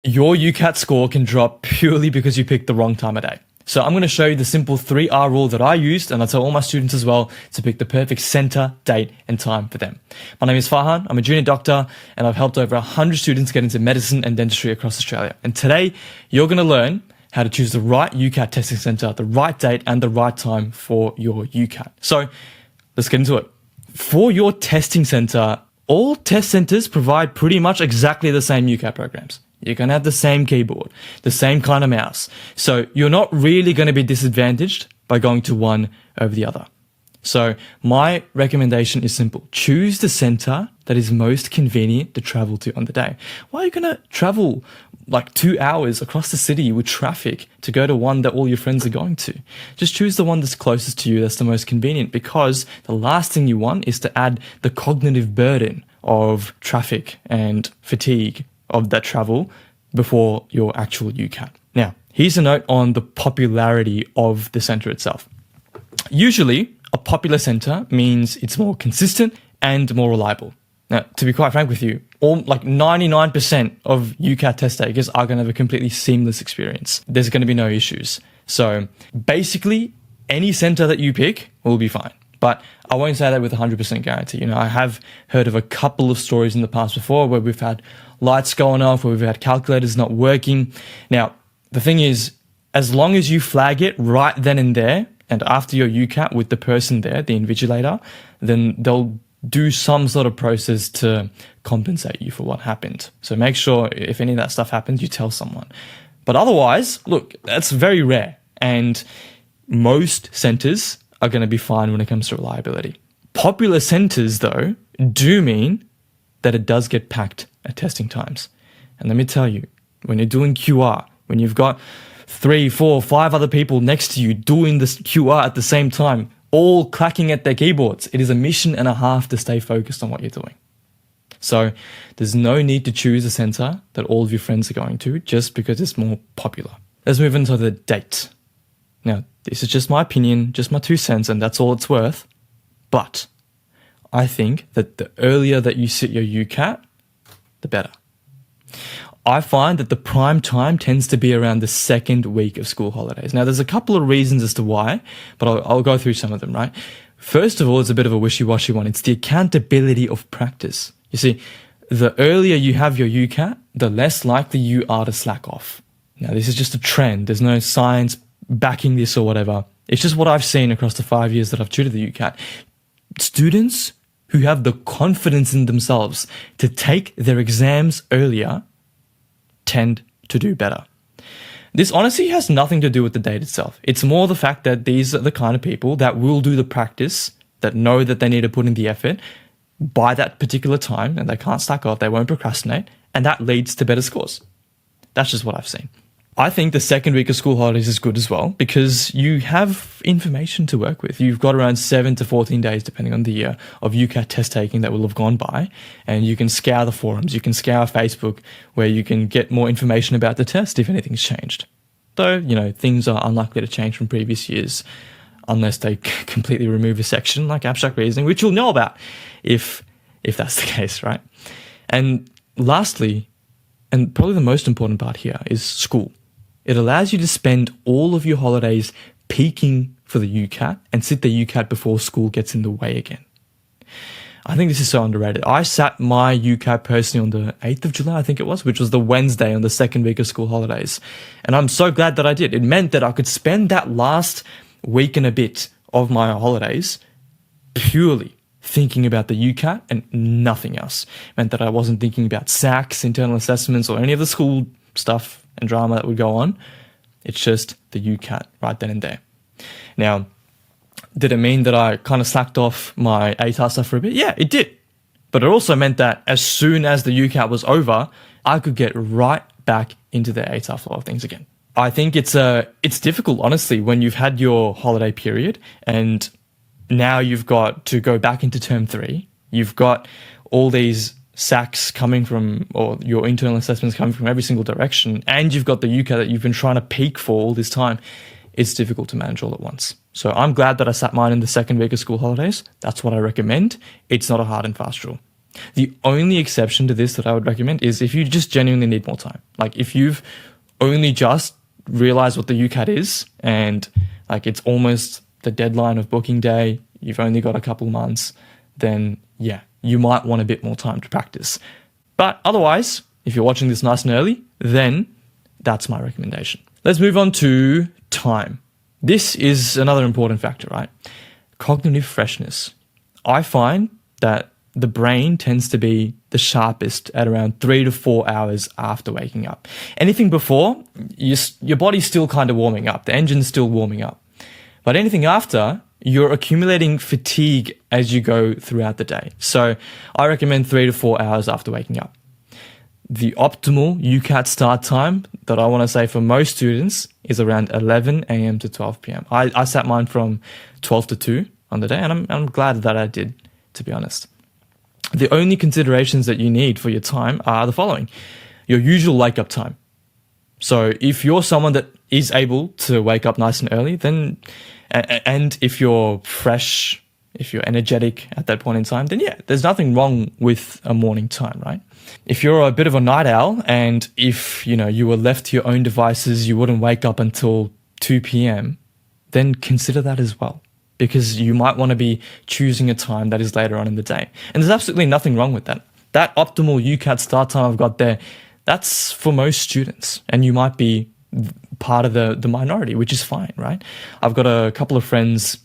Your UCAT score can drop purely because you picked the wrong time of day. So I'm going to show you the simple 3R rule that I used, and I tell all my students as well to pick the perfect center, date, and time for them. My name is Farhan, I'm a junior doctor, and I've helped over 100 students get into medicine and dentistry across Australia. And today, you're going to learn how to choose the right UCAT testing center, the right date, and the right time for your UCAT. So let's get into it. For your testing center, all test centers provide pretty much exactly the same UCAT programs. You're going to have the same keyboard, the same kind of mouse. So you're not really going to be disadvantaged by going to one over the other. So my recommendation is simple. Choose the center that is most convenient to travel to on the day. Why are you going to travel like 2 hours across the city with traffic to go to one that all your friends are going to? Just choose the one that's closest to you, that's the most convenient, because the last thing you want is to add the cognitive burden of traffic and fatigue of that travel before your actual UCAT. Now, here's a note on the popularity of the center itself. Usually, a popular center means it's more consistent and more reliable. Now, to be quite frank with you, like 99% of UCAT test takers are going to have a completely seamless experience. There's going to be no issues. So basically, any center that you pick will be fine. But I won't say that with 100% guarantee. You know, I have heard of a couple of stories in the past before where we've had lights going off, where we've had calculators not working. Now, the thing is, as long as you flag it right then and there, and after your UCAT with the person there, the invigilator, then they'll do some sort of process to compensate you for what happened. So make sure if any of that stuff happens, you tell someone. But otherwise, look, that's very rare. And most centers are going to be fine when it comes to reliability. Popular centers, though, do mean that it does get packed at testing times. And let me tell you, when you're doing QR, when you've got 3, 4, 5 other people next to you doing this QR at the same time, all clacking at their keyboards, it is a mission and a half to stay focused on what you're doing. So there's no need to choose a center that all of your friends are going to just because it's more popular. Let's move into the date. Now, this is just my opinion, just my 2 cents, and that's all it's worth. But I think that the earlier that you sit your UCAT, the better. I find that the prime time tends to be around the second week of school holidays. Now, there's a couple of reasons as to why, but I'll go through some of them, right? First of all, it's a bit of a wishy-washy one. It's the accountability of practice. You see, the earlier you have your UCAT, the less likely you are to slack off. Now, this is just a trend. There's no science backing this or whatever. It's just what I've seen across the 5 years that I've tutored the UCAT. Students who have the confidence in themselves to take their exams earlier tend to do better. This honestly has nothing to do with the date itself. It's more the fact that these are the kind of people that will do the practice, that know that they need to put in the effort by that particular time, and they can't slack off, they won't procrastinate, and that leads to better scores. That's just what I've seen. I think the second week of school holidays is good as well because you have information to work with. You've got around 7 to 14 days, depending on the year, of UCAT test taking that will have gone by, and you can scour the forums, you can scour Facebook, where you can get more information about the test if anything's changed. Though, you know, things are unlikely to change from previous years unless they completely remove a section like abstract reasoning, which you'll know about if that's the case, right? And lastly, and probably the most important part here, is school. It allows you to spend all of your holidays peaking for the UCAT and sit the UCAT before school gets in the way again. I think this is so underrated. I sat my UCAT personally on the 8th of July, I think it was, which was the Wednesday on the second week of school holidays. And I'm so glad that I did. It meant that I could spend that last week and a bit of my holidays purely thinking about the UCAT and nothing else. It meant that I wasn't thinking about SACs, internal assessments, or any of the school stuff and drama that would go on. It's just the UCAT right then and there. Now, did it mean that I kind of slacked off my ATAR stuff for a bit? Yeah, it did. But it also meant that as soon as the UCAT was over, I could get right back into the ATAR flow of things again. I think it's difficult, honestly, when you've had your holiday period and now you've got to go back into term 3. You've got all these SACs coming from, or your internal assessments coming from every single direction, and you've got the UCAT that you've been trying to peak for all this time. It's difficult to manage all at once. So I'm glad that I sat mine in the second week of school holidays. That's what I recommend. It's not a hard and fast rule. The only exception to this that I would recommend is if you just genuinely need more time. Like if you've only just realized what the UCAT is and like it's almost the deadline of booking day, you've only got a couple months, then yeah, you might want a bit more time to practice. But otherwise, if you're watching this nice and early, then that's my recommendation. Let's move on to time. This is another important factor, right? Cognitive freshness. I find that the brain tends to be the sharpest at around 3 to 4 hours after waking up. Anything before, your body's still kind of warming up. The engine's still warming up. But anything after, you're accumulating fatigue as you go throughout the day. So I recommend 3 to 4 hours after waking up. The optimal UCAT start time that I want to say for most students is around 11 a.m. to 12 p.m. I sat mine from 12 to 2 on the day, and I'm glad that I did, to be honest. The only considerations that you need for your time are the following. Your usual wake-up time. So if you're someone that is able to wake up nice and early, then, and if you're fresh, if you're energetic at that point in time, then yeah, there's nothing wrong with a morning time, right? If you're a bit of a night owl and if, you were left to your own devices, you wouldn't wake up until 2 p.m., then consider that as well, because you might want to be choosing a time that is later on in the day. And there's absolutely nothing wrong with that. That optimal UCAT start time I've got there, that's for most students. And you might be part of the minority, which is fine, right? I've got a couple of friends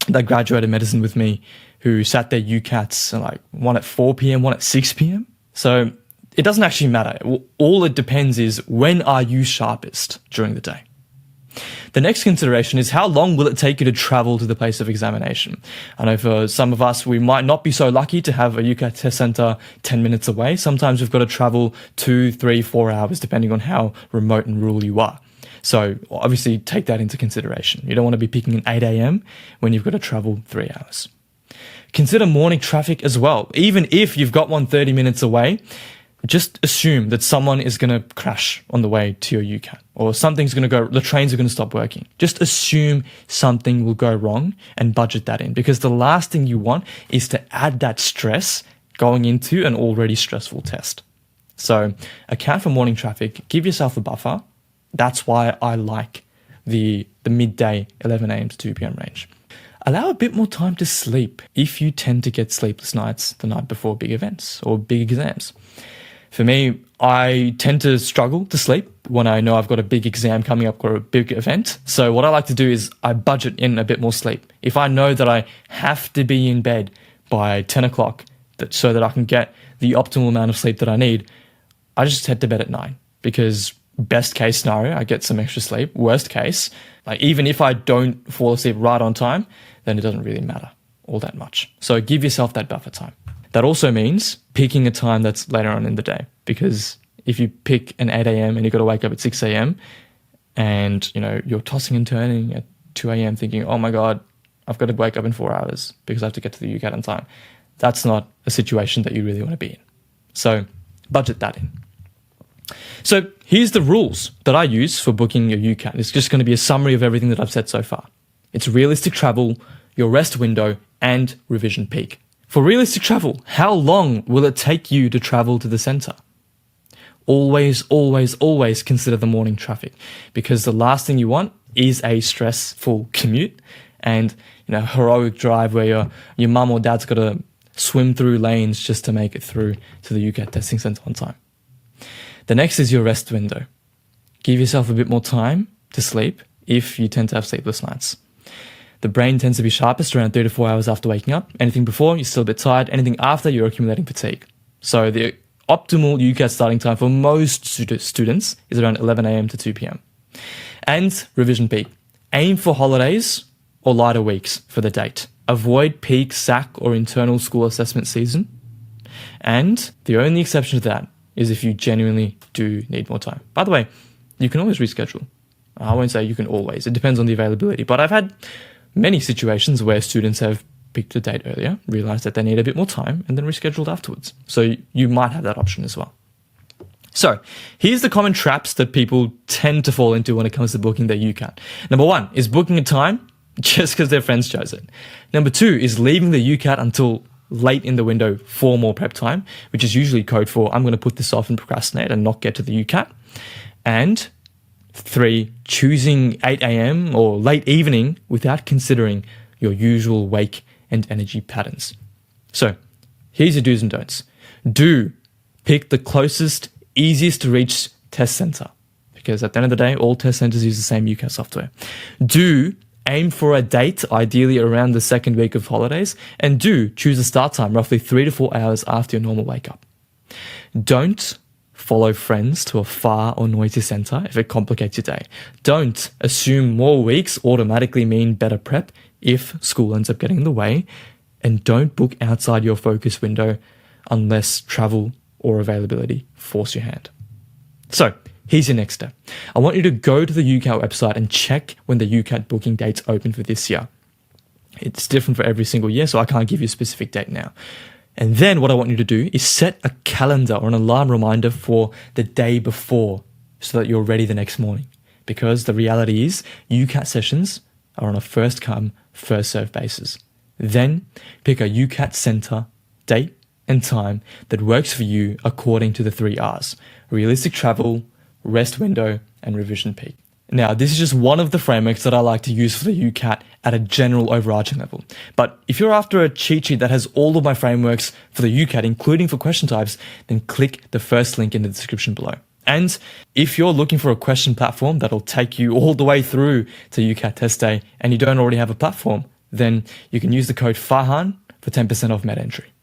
that graduated medicine with me who sat their UCATs like one at 4 p.m., one at 6 p.m. So it doesn't actually matter. All it depends is when are you sharpest during the day. The next consideration is how long will it take you to travel to the place of examination? I know for some of us, we might not be so lucky to have a UCAT test center 10 minutes away. Sometimes we've got to travel 2, 3, 4 hours, depending on how remote and rural you are. So obviously take that into consideration. You don't want to be picking an 8 a.m. when you've got to travel 3 hours. Consider morning traffic as well. Even if you've got one 30 minutes away, just assume that someone is going to crash on the way to your UCAT, or something's going to go, the trains are going to stop working. Just assume something will go wrong and budget that in, because the last thing you want is to add that stress going into an already stressful test. So account for morning traffic, give yourself a buffer. That's why I like the midday 11 a.m. to 2 p.m. range. Allow a bit more time to sleep if you tend to get sleepless nights the night before big events or big exams. For me, I tend to struggle to sleep when I know I've got a big exam coming up or a big event. So what I like to do is I budget in a bit more sleep. If I know that I have to be in bed by 10 o'clock so that I can get the optimal amount of sleep that I need, I just head to bed at 9, because best case scenario, I get some extra sleep. Worst case, like even if I don't fall asleep right on time, then it doesn't really matter all that much. So give yourself that buffer time. That also means picking a time that's later on in the day, because if you pick an 8 a.m. and you've got to wake up at 6 a.m. and you're tossing and turning at 2 a.m. thinking, oh my God, I've got to wake up in 4 hours because I have to get to the UCAT on time. That's not a situation that you really want to be in. So budget that in. So here's the rules that I use for booking your UCAT. It's just going to be a summary of everything that I've said so far. It's realistic travel, your rest window, and revision peak. For realistic travel, how long will it take you to travel to the center? Always, always, always consider the morning traffic, because the last thing you want is a stressful commute and heroic drive where your mum or dad's got to swim through lanes just to make it through to the UCAT testing center on time. The next is your rest window. Give yourself a bit more time to sleep if you tend to have sleepless nights. The brain tends to be sharpest around 3 to 4 hours after waking up. Anything before, you're still a bit tired. Anything after, you're accumulating fatigue. So the optimal UCAT starting time for most students is around 11 a.m. to 2 p.m. And revision peak. Aim for holidays or lighter weeks for the date. Avoid peak SAC or internal school assessment season. And the only exception to that is if you genuinely do need more time. By the way, you can always reschedule. I won't say you can always. It depends on the availability. But I've had many situations where students have picked a date earlier, realized that they need a bit more time, and then rescheduled afterwards. So you might have that option as well. So here's the common traps that people tend to fall into when it comes to booking their UCAT. Number 1 is booking a time just because their friends chose it. Number 2 is leaving the UCAT until late in the window for more prep time, which is usually code for I'm going to put this off and procrastinate and not get to the UCAT. And 3, choosing 8 a.m. or late evening without considering your usual wake and energy patterns. So here's your do's and don'ts. Do pick the closest, easiest to reach test center, because at the end of the day, all test centers use the same UCAT software. Do aim for a date, ideally around the second week of holidays, and do choose a start time roughly 3 to 4 hours after your normal wake up. Don't follow friends to a far or noisy center if it complicates your day. Don't assume more weeks automatically mean better prep if school ends up getting in the way. And don't book outside your focus window unless travel or availability force your hand. So here's your next step. I want you to go to the UCAT website and check when the UCAT booking dates open for this year. It's different for every single year, so I can't give you a specific date now. And then what I want you to do is set a calendar or an alarm reminder for the day before so that you're ready the next morning. Because the reality is UCAT sessions are on a first come, first served basis. Then pick a UCAT center, date, and time that works for you according to the 3 R's: realistic travel, rest window, and revision peak. Now, this is just one of the frameworks that I like to use for the UCAT at a general overarching level. But if you're after a cheat sheet that has all of my frameworks for the UCAT, including for question types, then click the first link in the description below. And if you're looking for a question platform that'll take you all the way through to UCAT test day and you don't already have a platform, then you can use the code Farhan for 10% off med entry.